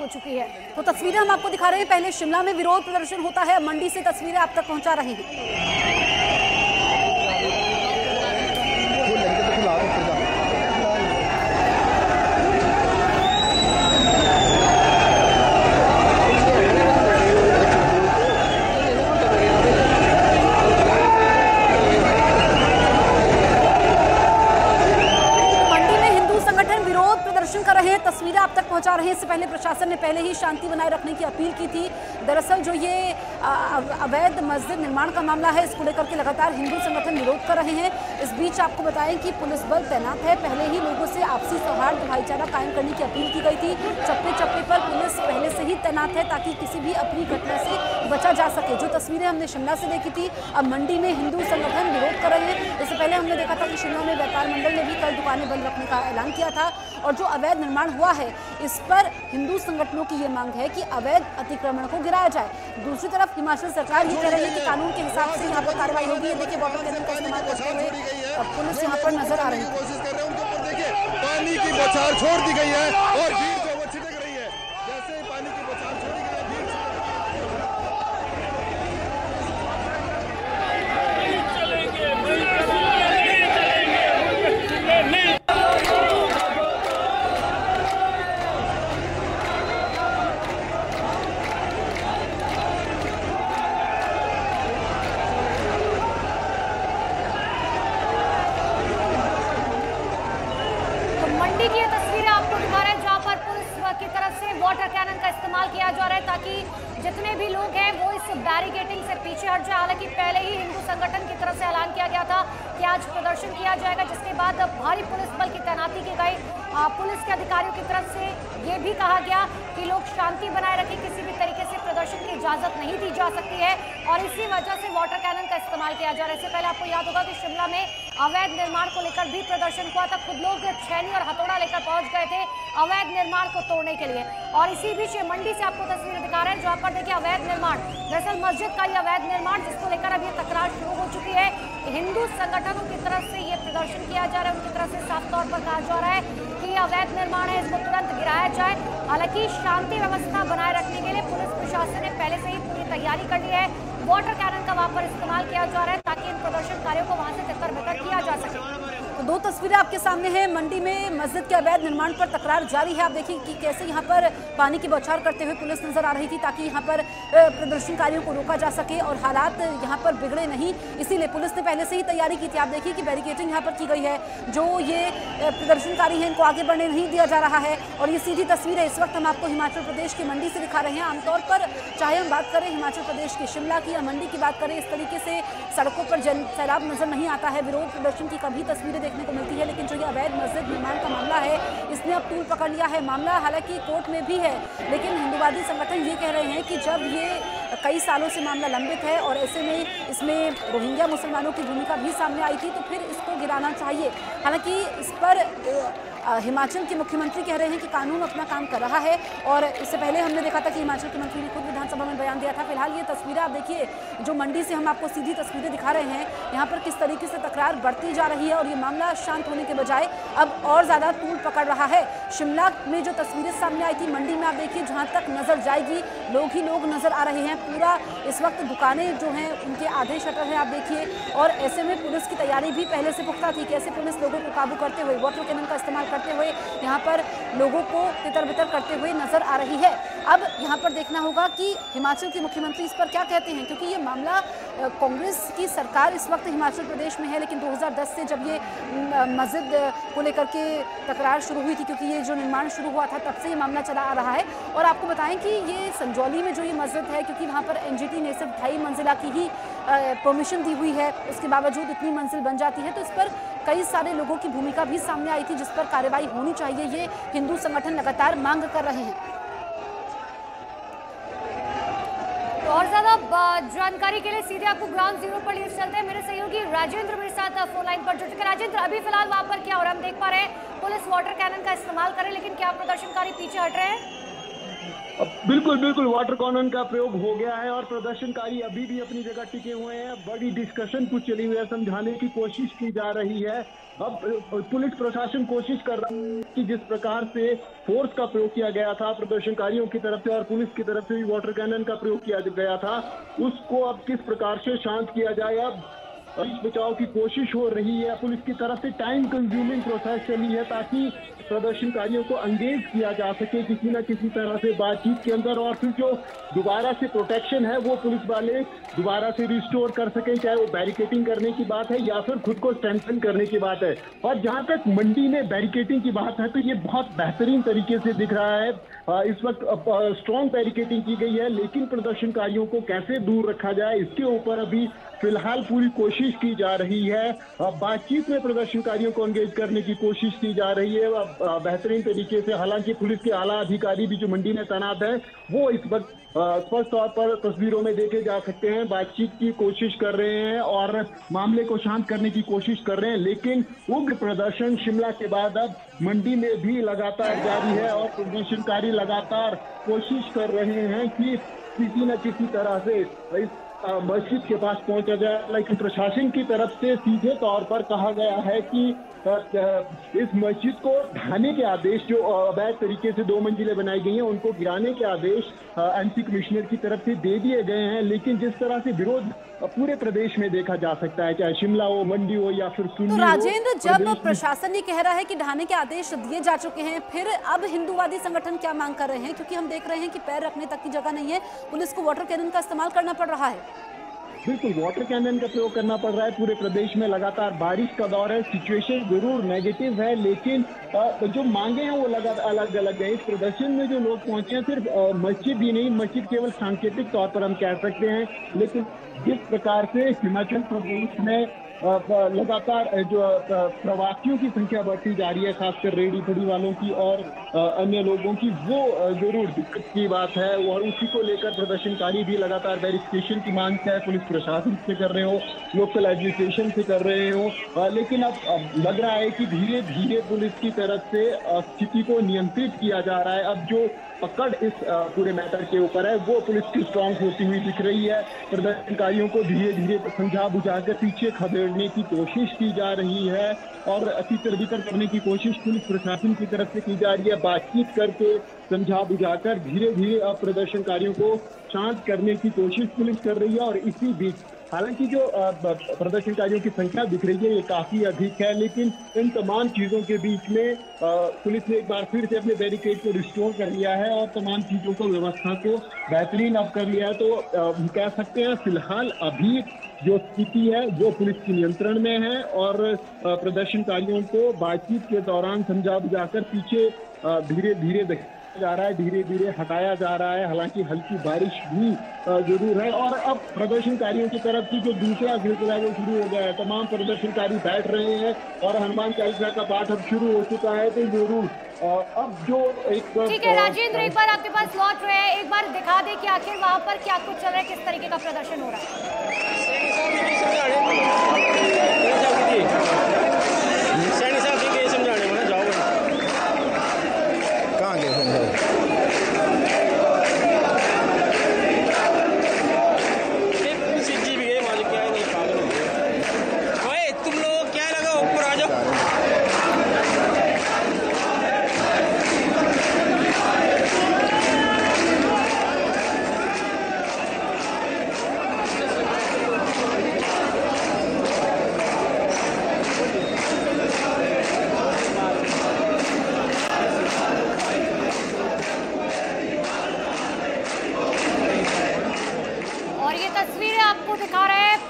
हो चुकी है। तो तस्वीरें हम आपको दिखा रहे हैं। पहले शिमला में विरोध प्रदर्शन होता है, मंडी से तस्वीरें आप तक पहुंचा रहे हैं। कर रहे हैं, तस्वीरें आप तक पहुंचा रहे हैं। इससे पहले प्रशासन ने पहले ही शांति बनाए रखने की अपील की थी। दरअसल जो ये अवैध मस्जिद निर्माण का मामला है, इसको लेकर के लगातार हिंदू संगठन विरोध कर रहे हैं। इस बीच आपको बताएं कि पुलिस बल तैनात है। पहले ही लोगों से आपसी सौहार्द भाईचारा कायम करने की अपील की गई थी। चप्पे चप्पे पर पुलिस पहले से ही तैनात है ताकि किसी भी अप्रिय घटना से बचा जा सके। जो तस्वीरें हमने शिमला से देखी थी, अब मंडी में हिंदू संगठन विरोध कर रहे हैं। इससे पहले हमने देखा था कि शिमला में व्यापार मंडल ने भी कल दुकानें बंद रखने का ऐलान किया था। और जो अवैध निर्माण हुआ है, इस पर हिंदू संगठनों की ये मांग है कि अवैध अतिक्रमण को गिराया जाए। दूसरी तरफ हिमाचल सरकार ये कह रही है कि कानून के हिसाब से यहाँ पर कार्रवाई होगी। ये देखिए, वाटर कैनन का इस्तेमाल करते हुए पुलिस यहाँ पर नजर आ रही है। कोशिश कर रहे हैं, उनके ऊपर देखिए पानी की बौछार छोड़ दी गई है और भीड़ जो वो छिटक रही है। जैसे ही पानी की बौछार छोड़ी गई है, भीड़ की ये तस्वीरें आपको दिखा रहे हैं, जहां पर पुलिस की तरफ से वाटर कैनन का इस्तेमाल किया जा रहा है ताकि जितने भी लोग हैं वो इस बैरिकेडिंग से पीछे हट जाए। हालांकि पहले ही हिंदू संगठन की तरफ से ऐलान किया गया था कि आज प्रदर्शन किया जाएगा, जिसके बाद भारी पुलिस बल की तैनाती की गई। पुलिस के अधिकारियों की तरफ से ये भी कहा गया कि लोग शांति बनाए रखें, किसी भी तरीके से प्रदर्शन की इजाजत नहीं दी जा सकती है और इसी वजह से वाटर कैनन का इस्तेमाल किया जा रहा है। इससे पहले आपको याद होगा कि शिमला में अवैध निर्माण को लेकर भी प्रदर्शन हुआ था। खुद लोग छेनी और हथौड़ा लेकर पहुंच गए थे अवैध निर्माण को तोड़ने के लिए। और इसी बीच मंडी से आपको तस्वीरें दिखा रहे हैं, जहां पर देखिए अवैध निर्माण, दरअसल मस्जिद का ये अवैध निर्माण, जिसको लेकर अब ये तकरार शुरू हो चुकी है। हिंदू संगठनों की तरफ से ये प्रदर्शन किया जा रहा है, उनकी तरफ से साफ तौर पर कहा जा रहा है कि अवैध निर्माण है, इसको तुरंत गिराया जाए। हालांकि शांति व्यवस्था बनाए रखने के लिए पुलिस प्रशासन ने पहले से ही पूरी तैयारी कर ली है। वाटर कैनन का वहां पर इस्तेमाल किया जा रहा है ताकि इन प्रदर्शनकारियों को वहां से तितर बितर किया जा सके। तो दो तस्वीरें आपके सामने हैं। मंडी में मस्जिद के अवैध निर्माण पर तकरार जारी है। आप देखिए कि कैसे यहाँ पर पानी की बौछार करते हुए पुलिस नजर आ रही थी ताकि यहाँ पर प्रदर्शनकारियों को रोका जा सके और हालात यहाँ पर बिगड़े नहीं, इसीलिए पुलिस ने पहले से ही तैयारी की थी। आप देखिए कि बैरिकेडिंग यहाँ पर की गई है, जो ये प्रदर्शनकारी हैं इनको आगे बढ़ने नहीं दिया जा रहा है। और ये सीधी तस्वीर है, इस वक्त हम आपको हिमाचल प्रदेश की मंडी से दिखा रहे हैं। आमतौर पर चाहे हम बात करें हिमाचल प्रदेश की शिमला की या मंडी की बात करें, इस तरीके से सड़कों पर सैलाब नजर नहीं आता है। विरोध प्रदर्शन की कभी तस्वीरें देखने को मिलती है, लेकिन जो ये अवैध मस्जिद निर्माण का मामला है, इसने अब तूल पकड़ लिया है। मामला हालांकि कोर्ट में भी है, लेकिन हिंदूवादी संगठन ये कह रहे हैं कि जब ये कई सालों से मामला लंबित है और ऐसे में इसमें रोहिंग्या मुसलमानों की भूमिका भी सामने आई थी, तो फिर इसको गिराना चाहिए। हालांकि इस पर हिमाचल के मुख्यमंत्री कह रहे हैं कि कानून अपना काम कर रहा है। और इससे पहले हमने देखा था कि हिमाचल के मंत्री ने खुद विधानसभा में बयान दिया था। फिलहाल ये तस्वीरें आप देखिए, जो मंडी से हम आपको सीधी तस्वीरें दिखा रहे हैं, यहाँ पर किस तरीके से तकरार बढ़ती जा रही है और ये मामला शांत होने के बजाय अब और ज़्यादा तूल पकड़ रहा है। शिमला में जो तस्वीरें सामने आई थी, मंडी में आप देखिए जहाँ तक नज़र जाएगी लोग ही लोग नज़र आ रहे हैं। पूरा इस वक्त दुकानें जो हैं उनके आधे शटर हैं, आप देखिए। और ऐसे में पुलिस की तैयारी भी पहले से पुख्ता थी। कैसे पुलिस लोगों को काबू करते हुए, वाटर कैनन का इस्तेमाल करते हुए यहाँ पर लोगों को तितर बितर करते हुए नजर आ रही है। अब यहाँ पर देखना होगा कि हिमाचल के मुख्यमंत्री इस पर क्या कहते हैं, क्योंकि ये मामला कांग्रेस की सरकार इस वक्त हिमाचल प्रदेश में है, लेकिन 2010 से जब ये मस्जिद को लेकर के तकरार शुरू हुई थी, क्योंकि ये जो निर्माण शुरू हुआ था तब से ये मामला चला आ रहा है। और आपको बताएं कि ये संजौली में जो ये मस्जिद है, क्योंकि वहाँ पर एनजीटी ने सिर्फ 2.5 मंजिला की ही परमिशन दी हुई है, उसके बावजूद इतनी मंजिल बन जाती है, तो इस पर कई सारे लोगों की भूमिका भी सामने आई थी, जिस पर कार्रवाई होनी चाहिए। ये हिंदू संगठन लगातार मांग कर रहे हैं। तो और ज्यादा जानकारी के लिए सीधे आपको ग्राउंड जीरो पर लिए चलते हैं। मेरे सहयोगी राजेंद्र मेरे साथ फोन लाइन पर जुड़ चुके हैं। राजेंद्र, अभी फिलहाल वहां पर क्या हो रहा है? हम देख पा रहे हैं पुलिस वाटर कैनन का इस्तेमाल करे, लेकिन क्या प्रदर्शनकारी पीछे हट रहे हैं? बिल्कुल वाटर कॉनन का प्रयोग हो गया है और प्रदर्शनकारी अभी भी अपनी जगह टिके हुए हैं। बड़ी डिस्कशन कुछ चली हुई है, समझाने की कोशिश की जा रही है। अब पुलिस प्रशासन कोशिश कर रहा है कि जिस प्रकार से फोर्स का प्रयोग किया गया था प्रदर्शनकारियों की तरफ से और पुलिस की तरफ से भी वाटर कैनन का प्रयोग किया गया था, उसको अब किस प्रकार से शांत किया जाए। अब बचाव की कोशिश हो रही है, पुलिस की तरफ से टाइम कंज्यूमिंग प्रोसेस चली है ताकि प्रदर्शनकारियों को एंगेज किया जा सके किसी न किसी तरह से बातचीत के अंदर, और फिर जो दोबारा से प्रोटेक्शन है वो पुलिस वाले दोबारा से रिस्टोर कर सकें, चाहे वो बैरिकेटिंग करने की बात है या फिर खुद को स्ट्रेंथन करने की बात है। और जहां तक मंडी में बैरिकेटिंग की बात है तो ये बहुत बेहतरीन तरीके से दिख रहा है। इस वक्त स्ट्रॉन्ग बैरिकेटिंग की गई है, लेकिन प्रदर्शनकारियों को कैसे दूर रखा जाए इसके ऊपर अभी फिलहाल पूरी कोशिश की जा रही है। बातचीत में प्रदर्शनकारियों को एंगेज करने की कोशिश की जा रही है बेहतरीन तरीके से। हालांकि पुलिस के आला अधिकारी भी जो मंडी में तैनात है वो इस वक्त स्पष्ट तौर पर तस्वीरों में देखे जा सकते हैं, बातचीत की कोशिश कर रहे हैं और मामले को शांत करने की कोशिश कर रहे हैं। लेकिन उग्र प्रदर्शन शिमला के बाद अब मंडी में भी लगातार जारी है और प्रदर्शनकारी लगातार कोशिश कर रहे हैं कि किसी न किसी तरह से इस मस्जिद के पास पहुंचा जाए। लेकिन प्रशासन की तरफ से सीधे तौर पर कहा गया है कि इस मस्जिद को ढाने के आदेश जो अवैध तरीके से 2 मंजिलें बनाई गई हैं उनको गिराने के आदेश एमसी कमिश्नर की तरफ से दे दिए गए हैं। लेकिन जिस तरह से विरोध पूरे प्रदेश में देखा जा सकता है, चाहे शिमला हो, मंडी हो या फिर तो राजेंद्र, जब प्रशासन ये कह रहा है कि ढाने के आदेश दिए जा चुके हैं, फिर अब हिंदूवादी संगठन क्या मांग कर रहे हैं? क्योंकि हम देख रहे हैं कि पैर रखने तक की जगह नहीं है, पुलिस को वाटर कैनन का इस्तेमाल करना पड़ रहा है। बिल्कुल वाटर कैनन का प्रयोग करना पड़ रहा है। पूरे प्रदेश में लगातार बारिश का दौर है, सिचुएशन जरूर नेगेटिव है, लेकिन जो मांगे हैं वो अलग अलग है। इस प्रदर्शन में जो लोग पहुंचे हैं सिर्फ मस्जिद ही नहीं, मस्जिद केवल सांकेतिक तौर पर हम कह सकते हैं, लेकिन जिस प्रकार से हिमाचल प्रदेश में लगातार जो प्रवासियों की संख्या बढ़ती जा रही है, खासकर रेहड़ी फड़ी वालों की और अन्य लोगों की, वो जरूर दिक्कत की बात है। और उसी को लेकर प्रदर्शनकारी भी लगातार वेरिफिकेशन की मांग है, पुलिस प्रशासन से कर रहे हो, लोकल एडमिनिस्ट्रेशन से कर रहे हो। लेकिन अब लग रहा है कि धीरे धीरे पुलिस की तरफ से स्थिति को नियंत्रित किया जा रहा है। अब जो पकड़ इस पूरे मैटर के ऊपर है वो पुलिस की स्ट्रांग होती हुई दिख रही है। प्रदर्शनकारियों को धीरे धीरे समझा बुझाकर पीछे खदेड़ने की कोशिश की जा रही है और तितर बितर करने की कोशिश पुलिस प्रशासन की तरफ से की जा रही है। बातचीत करके समझा बुझाकर धीरे धीरे अब प्रदर्शनकारियों को शांत करने की कोशिश पुलिस कर रही है। और इसी बीच हालांकि जो प्रदर्शनकारियों की संख्या दिख रही है ये काफी अधिक है, लेकिन इन तमाम चीजों के बीच में पुलिस ने एक बार फिर से अपने बैरिकेड को रिस्टोर कर लिया है और तमाम चीजों को, व्यवस्था को बेहतरीन अब कर लिया है। तो कह सकते हैं फिलहाल अभी जो स्थिति है वो पुलिस के नियंत्रण में है और प्रदर्शनकारियों को बातचीत के दौरान समझा बुझाकर पीछे धीरे धीरे जा रहा है, धीरे धीरे हटाया जा रहा है। हालांकि हल्की बारिश भी जरूर है और अब प्रदर्शनकारियों की तरफ से जो दूसरा सिलसिला वो शुरू हो गया है। तमाम प्रदर्शनकारी बैठ रहे हैं और हनुमान चालीसा का पाठ अब शुरू हो चुका है। तो जरूर अब जो एक ठीक है राजेंद्र, एक बार आपके पास लौट रहे हैं, एक बार दिखा दे कि आखिर वहाँ पर क्या कुछ चल रहा है, किस तरीके का प्रदर्शन हो रहा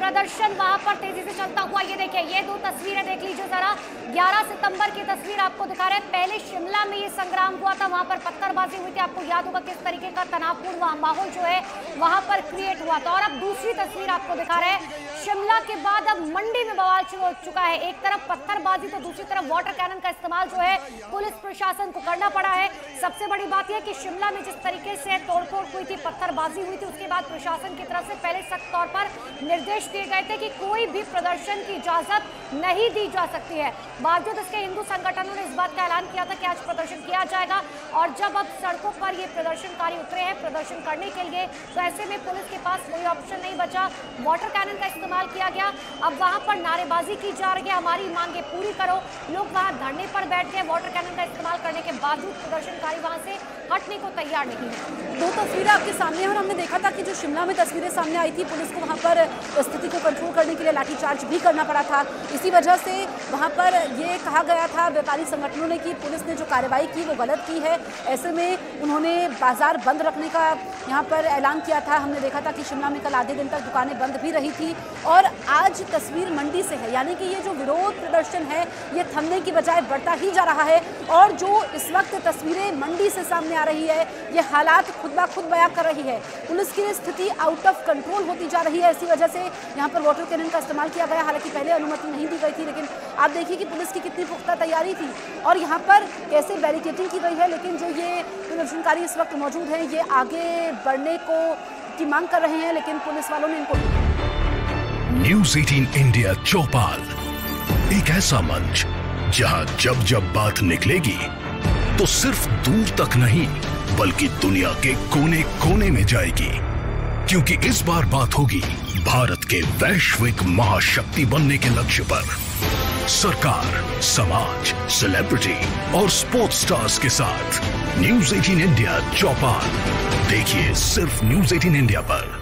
प्रदर्शन वहां पर तेजी से चलता हुआ। ये देखिए, ये 2 तस्वीरें देख लीजिए जरा। 11 सितंबर की तस्वीर आपको दिखा रहे हैं। पहले शिमला में ये संग्राम हुआ था, वहां पर पत्थरबाजी हुई थी, आपको याद होगा किस तरीके का तनावपूर्ण माहौल जो है वहां पर क्रिएट हुआ था। और अब दूसरी तस्वीर आपको दिखा रहे हैं, शिमला के बाद अब मंडी में बवाल शुरू हो चुका है। एक तरफ पत्थरबाजी तो दूसरी तरफ वाटर कैनन का इस्तेमाल जो है पुलिस प्रशासन को करना पड़ा है। सबसे बड़ी बात यह कि शिमला में जिस तरीके से तोड़फोड़ हुई थी, पत्थरबाजी हुई थी, उसके बाद प्रशासन की तरफ से पहले सख्त तौर पर निर्देश दिए गए थे कि कोई भी प्रदर्शन की इजाजत नहीं दी जा सकती है। बावजूद इसके हिंदू संगठनों ने इस बात का ऐलान किया था कि आज प्रदर्शन किया जाएगा, और जब अब सड़कों पर ये प्रदर्शनकारी उतरे हैं प्रदर्शन करने के लिए, तो ऐसे में पुलिस के पास कोई ऑप्शन नहीं बचा, वाटर कैनन का इस्तेमाल किया गया। अब वहां पर नारेबाजी की जा रही है, हमारी मांगे पूरी करो। लोग वहां धरने पर बैठ गए, वाटर कैनन का इस्तेमाल करने के बावजूद प्रदर्शनकारी वहां से हटने को तैयार नहीं है। दो तस्वीरें आपके सामने हैं और हमने देखा था कि जो शिमला में तस्वीरें सामने आई थी, पुलिस को वहां पर स्थिति को कंट्रोल करने के लिए लाठीचार्ज भी करना पड़ा था। इसी वजह से वहां पर ये कहा गया था व्यापारी संगठनों ने कि पुलिस ने जो कार्रवाई की वो गलत की है। ऐसे में उन्होंने बाजार बंद रखने का यहाँ पर ऐलान किया था। हमने देखा था कि शिमला में कल आधे दिन तक दुकानें बंद भी रही थी, और आज तस्वीर मंडी से है, यानी कि ये जो विरोध प्रदर्शन है ये थमने की बजाय बढ़ता ही जा रहा है। और जो इस वक्त तस्वीरें मंडी से सामने आ रही है, ये हालात खुद ब खुद बयां कर रही है। पुलिस की स्थिति आउट ऑफ कंट्रोल होती जा रही है। इसी वजह से यहाँ पर वाटर कैनन का इस्तेमाल किया गया। हालांकि पहले अनुमति नहीं दी गई थी, लेकिन आप देखिए कि पुलिस की कितनी पुख्ता तैयारी थी और यहाँ पर कैसे बैरिकेडिंग की गई है। लेकिन जो ये प्रदर्शनकारी इस वक्त मौजूद हैं, ये आगे बढ़ने की मांग कर रहे हैं, लेकिन पुलिस वालों ने इनको न्यूज़ 18 इंडिया चौपाल, एक ऐसा मंच जहां जब जब बात निकलेगी तो सिर्फ दूर तक नहीं बल्कि दुनिया के कोने कोने में जाएगी, क्योंकि इस बार बात होगी भारत के वैश्विक महाशक्ति बनने के लक्ष्य पर। सरकार, समाज, सेलिब्रिटी और स्पोर्ट्स स्टार्स के साथ न्यूज़ 18 इंडिया चौपाल देखिए सिर्फ न्यूज़ 18 इंडिया पर।